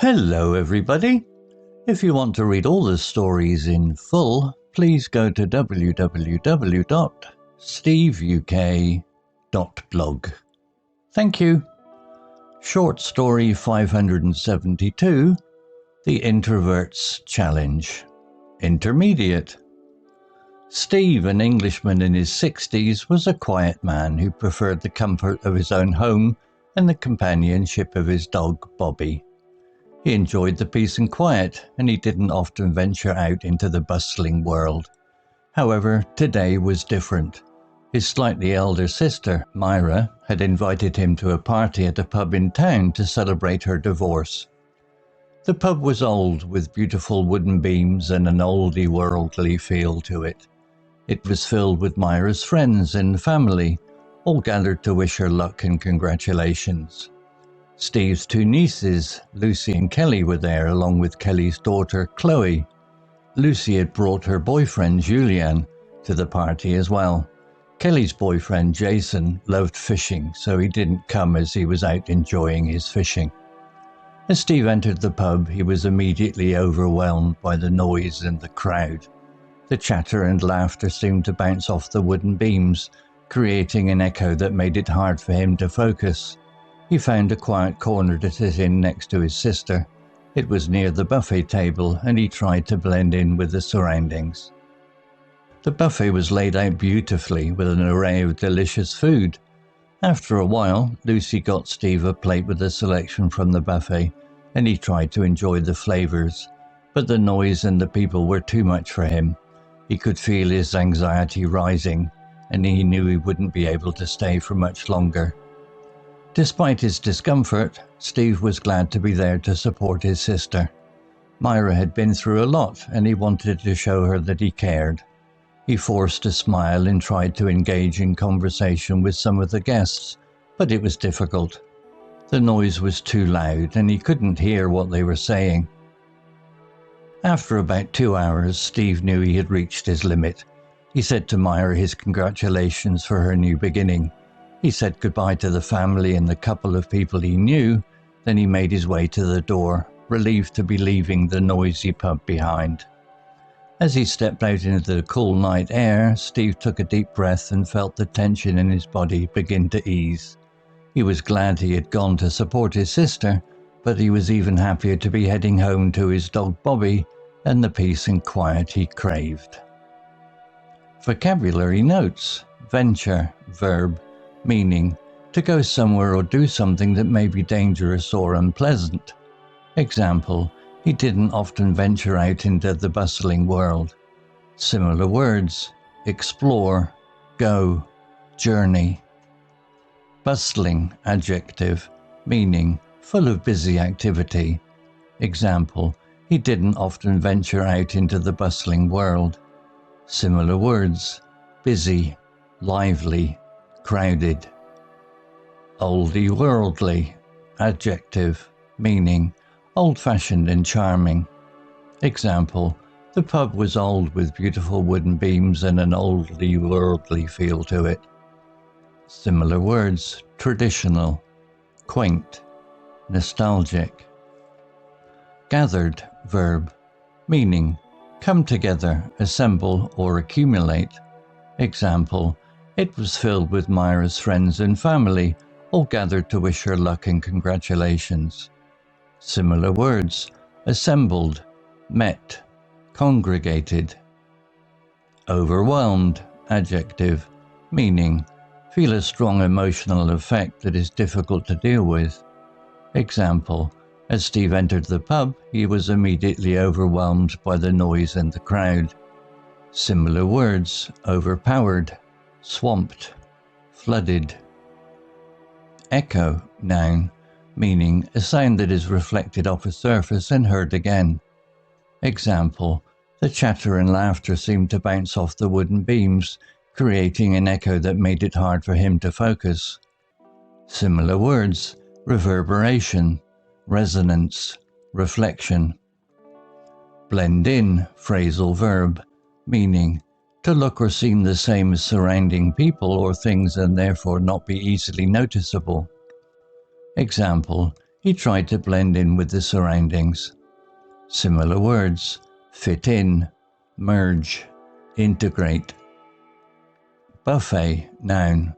Hello everybody! If you want to read all the stories in full, please go to www.steveuk.blog. Thank you. Short story 572, The Introvert's Challenge. Intermediate. Steve, an Englishman in his 60s, was a quiet man who preferred the comfort of his own home and the companionship of his dog, Bobby. He enjoyed the peace and quiet, and he didn't often venture out into the bustling world. However, today was different. His slightly elder sister, Myra, had invited him to a party at a pub in town to celebrate her divorce. The pub was old, with beautiful wooden beams and an oldy-worldly feel to it. It was filled with Myra's friends and family, all gathered to wish her luck and congratulations. Steve's two nieces, Lucy and Kelly, were there, along with Kelly's daughter, Chloe. Lucy had brought her boyfriend, Julian, to the party as well. Kelly's boyfriend, Jason, loved fishing, so he didn't come as he was out enjoying his fishing. As Steve entered the pub, he was immediately overwhelmed by the noise and the crowd. The chatter and laughter seemed to bounce off the wooden beams, creating an echo that made it hard for him to focus. He found a quiet corner to sit in next to his sister. It was near the buffet table, and he tried to blend in with the surroundings. The buffet was laid out beautifully with an array of delicious food. After a while, Lucy got Steve a plate with a selection from the buffet, and he tried to enjoy the flavors. But the noise and the people were too much for him. He could feel his anxiety rising, and he knew he wouldn't be able to stay for much longer. Despite his discomfort, Steve was glad to be there to support his sister. Myra had been through a lot, and he wanted to show her that he cared. He forced a smile and tried to engage in conversation with some of the guests, but it was difficult. The noise was too loud, and he couldn't hear what they were saying. After about 2 hours, Steve knew he had reached his limit. He said to Myra his congratulations for her new beginning. He said goodbye to the family and the couple of people he knew, then he made his way to the door, relieved to be leaving the noisy pub behind. As he stepped out into the cool night air, Steve took a deep breath and felt the tension in his body begin to ease. He was glad he had gone to support his sister, but he was even happier to be heading home to his dog Bobby and the peace and quiet he craved. Vocabulary notes. Venture, verb, meaning to go somewhere or do something that may be dangerous or unpleasant. Example, he didn't often venture out into the bustling world. Similar words, explore, go, journey. Bustling, adjective, meaning full of busy activity. Example, he didn't often venture out into the bustling world. Similar words, busy, lively, crowded. Oldy-worldly, adjective, meaning old-fashioned and charming. Example, the pub was old with beautiful wooden beams and an oldy-worldly feel to it. Similar words, traditional, quaint, nostalgic. Gathered, verb, meaning come together, assemble or accumulate. Example, it was filled with Myra's friends and family, all gathered to wish her luck and congratulations. Similar words, assembled, met, congregated. Overwhelmed, adjective, meaning feel a strong emotional effect that is difficult to deal with. Example, as Steve entered the pub, he was immediately overwhelmed by the noise and the crowd. Similar words, overpowered, swamped, flooded. Echo, noun, meaning a sound that is reflected off a surface and heard again. Example, the chatter and laughter seemed to bounce off the wooden beams, creating an echo that made it hard for him to focus. Similar words, reverberation, resonance, reflection. Blend in, phrasal verb, meaning to look or seem the same as surrounding people or things and therefore not be easily noticeable. Example, he tried to blend in with the surroundings. Similar words: fit in, merge, integrate. Buffet, noun,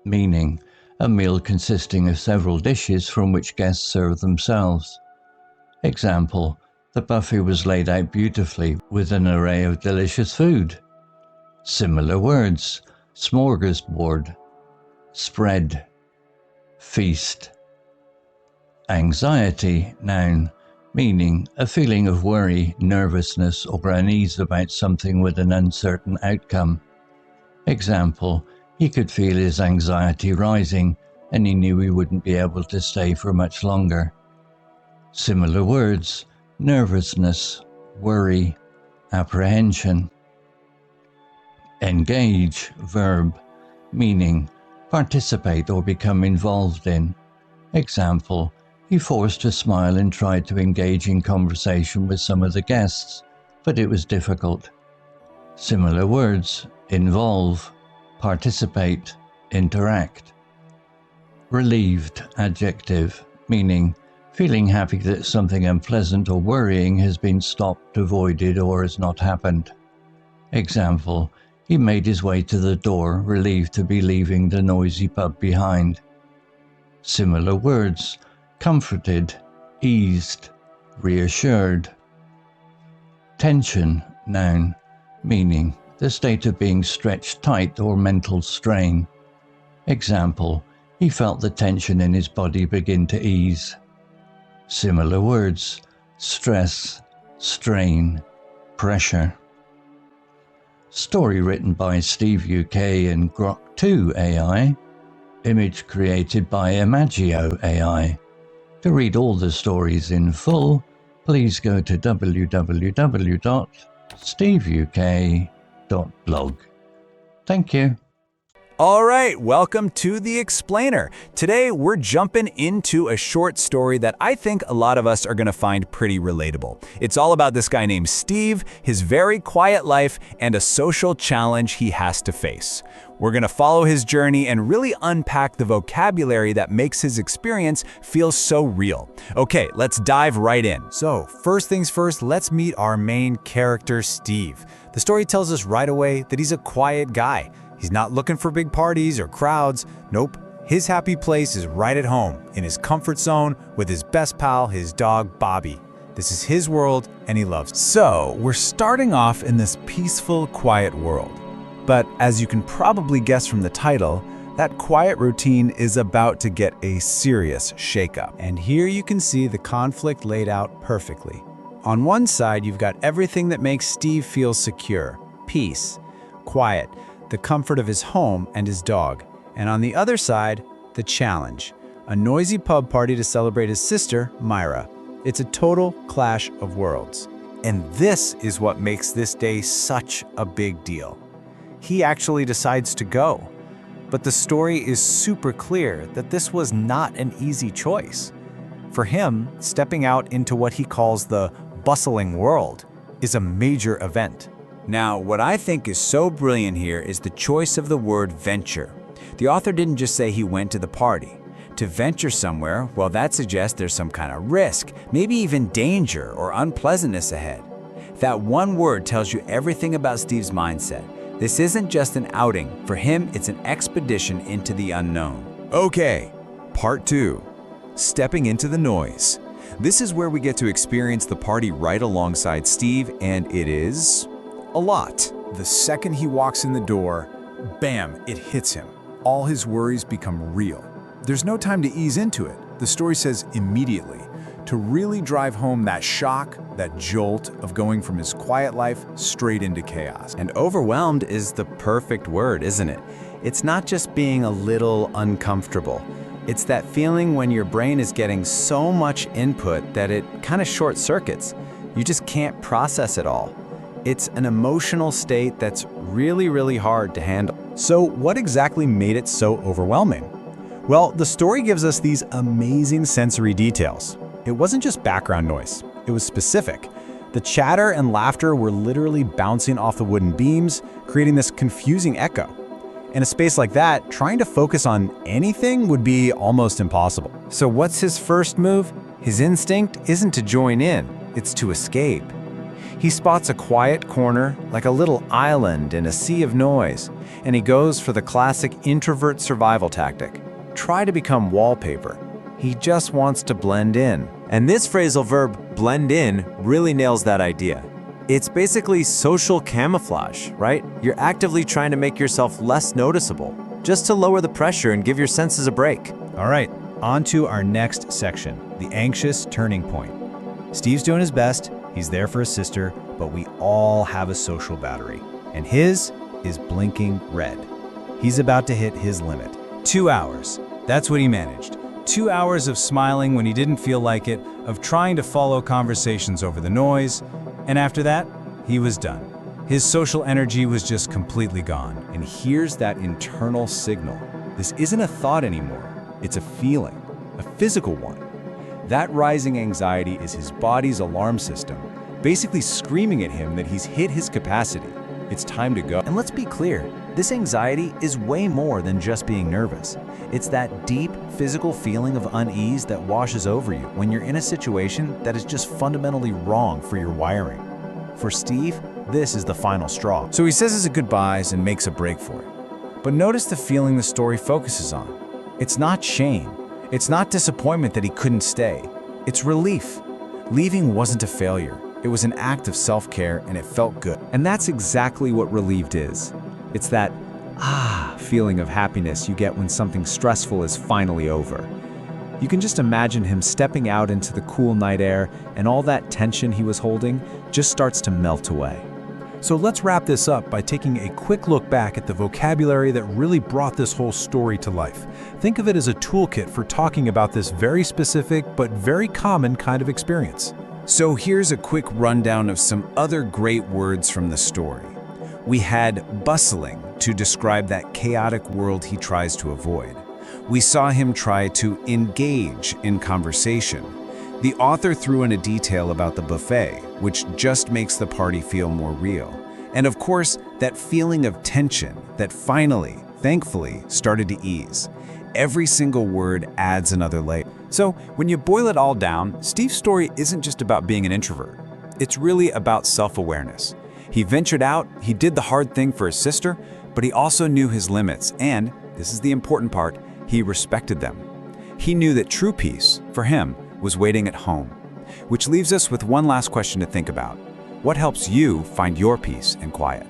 meaning a meal consisting of several dishes from which guests serve themselves. Example: the buffet was laid out beautifully with an array of delicious food. Similar words: smorgasbord, spread, feast. Anxiety, noun, meaning a feeling of worry, nervousness, or unease about something with an uncertain outcome. Example: he could feel his anxiety rising and he knew he wouldn't be able to stay for much longer. Similar words: nervousness, worry, apprehension. Engage, verb, meaning participate or become involved in. Example: he forced a smile and tried to engage in conversation with some of the guests, but it was difficult. Similar words: involve, participate, interact. Relieved, adjective, meaning feeling happy that something unpleasant or worrying has been stopped, avoided, or has not happened. Example: he made his way to the door, relieved to be leaving the noisy pub behind. Similar words: comforted, eased, reassured. Tension, noun, meaning the state of being stretched tight or mental strain. Example: he felt the tension in his body begin to ease. Similar words: stress, strain, pressure. Story written by Steve UK and Grok 2 AI. Image created by Imagio AI. To read all the stories in full, please go to www.steveuk.blog. Thank you. All right, welcome to The Explainer. Today, we're jumping into a short story that I think a lot of us are going to find pretty relatable. It's all about this guy named Steve, his very quiet life, and a social challenge he has to face. We're going to follow his journey and really unpack the vocabulary that makes his experience feel so real. Okay, let's dive right in. So, first things first, let's meet our main character, Steve. The story tells us right away that he's a quiet guy. He's not looking for big parties or crowds. Nope. His happy place is right at home, in his comfort zone, with his best pal, his dog, Bobby. This is his world, and he loves it. So, we're starting off in this peaceful, quiet world. But as you can probably guess from the title, that quiet routine is about to get a serious shakeup. And here you can see the conflict laid out perfectly. On one side, you've got everything that makes Steve feel secure: peace, quiet, the comfort of his home and his dog. And on the other side, the challenge: a noisy pub party to celebrate his sister, Myra. It's a total clash of worlds. And this is what makes this day such a big deal. He actually decides to go. But the story is super clear that this was not an easy choice. For him, stepping out into what he calls the bustling world is a major event. Now, what I think is so brilliant here is the choice of the word venture. The author didn't just say he went to the party. To venture somewhere, well, that suggests there's some kind of risk, maybe even danger or unpleasantness ahead. That one word tells you everything about Steve's mindset. This isn't just an outing. For him, it's an expedition into the unknown. Okay, part 2, stepping into the noise. This is where we get to experience the party right alongside Steve, and it is a lot. The second he walks in the door, bam, it hits him. All his worries become real. There's no time to ease into it. The story says immediately, to really drive home that shock, that jolt of going from his quiet life straight into chaos. And overwhelmed is the perfect word, isn't it? It's not just being a little uncomfortable. It's that feeling when your brain is getting so much input that it kind of short circuits. You just can't process it all. It's an emotional state that's really, really hard to handle. So what exactly made it so overwhelming? Well, the story gives us these amazing sensory details. It wasn't just background noise, it was specific. The chatter and laughter were literally bouncing off the wooden beams, creating this confusing echo. In a space like that, trying to focus on anything would be almost impossible. So what's his first move? His instinct isn't to join in, it's to escape. He spots a quiet corner, like a little island in a sea of noise, and he goes for the classic introvert survival tactic. Try to become wallpaper. He just wants to blend in. And this phrasal verb, blend in, really nails that idea. It's basically social camouflage, right? You're actively trying to make yourself less noticeable, just to lower the pressure and give your senses a break. All right, on to our next section, the anxious turning point. Steve's doing his best, he's there for his sister, but we all have a social battery, and his is blinking red. He's about to hit his limit. 2 hours, that's what he managed. 2 hours of smiling when he didn't feel like it, of trying to follow conversations over the noise, and after that, he was done. His social energy was just completely gone. And here's that internal signal. This isn't a thought anymore. It's a feeling, a physical one. That rising anxiety is his body's alarm system, basically screaming at him that he's hit his capacity. It's time to go. And let's be clear, this anxiety is way more than just being nervous. It's that deep physical feeling of unease that washes over you when you're in a situation that is just fundamentally wrong for your wiring. For Steve, this is the final straw. So he says his goodbyes and makes a break for it. But notice the feeling the story focuses on. It's not shame. It's not disappointment that he couldn't stay. It's relief. Leaving wasn't a failure. It was an act of self-care, and it felt good. And that's exactly what relieved is. It's that feeling of happiness you get when something stressful is finally over. You can just imagine him stepping out into the cool night air, and all that tension he was holding just starts to melt away. So let's wrap this up by taking a quick look back at the vocabulary that really brought this whole story to life. Think of it as a toolkit for talking about this very specific but very common kind of experience. So here's a quick rundown of some other great words from the story. We had bustling to describe that chaotic world he tries to avoid. We saw him try to engage in conversation. The author threw in a detail about the buffet, which just makes the party feel more real. And of course, that feeling of tension that finally, thankfully, started to ease. Every single word adds another layer. So when you boil it all down, Steve's story isn't just about being an introvert. It's really about self-awareness. He ventured out, he did the hard thing for his sister, but he also knew his limits, and, this is the important part, he respected them. He knew that true peace, for him, was waiting at home. Which leaves us with one last question to think about. What helps you find your peace and quiet?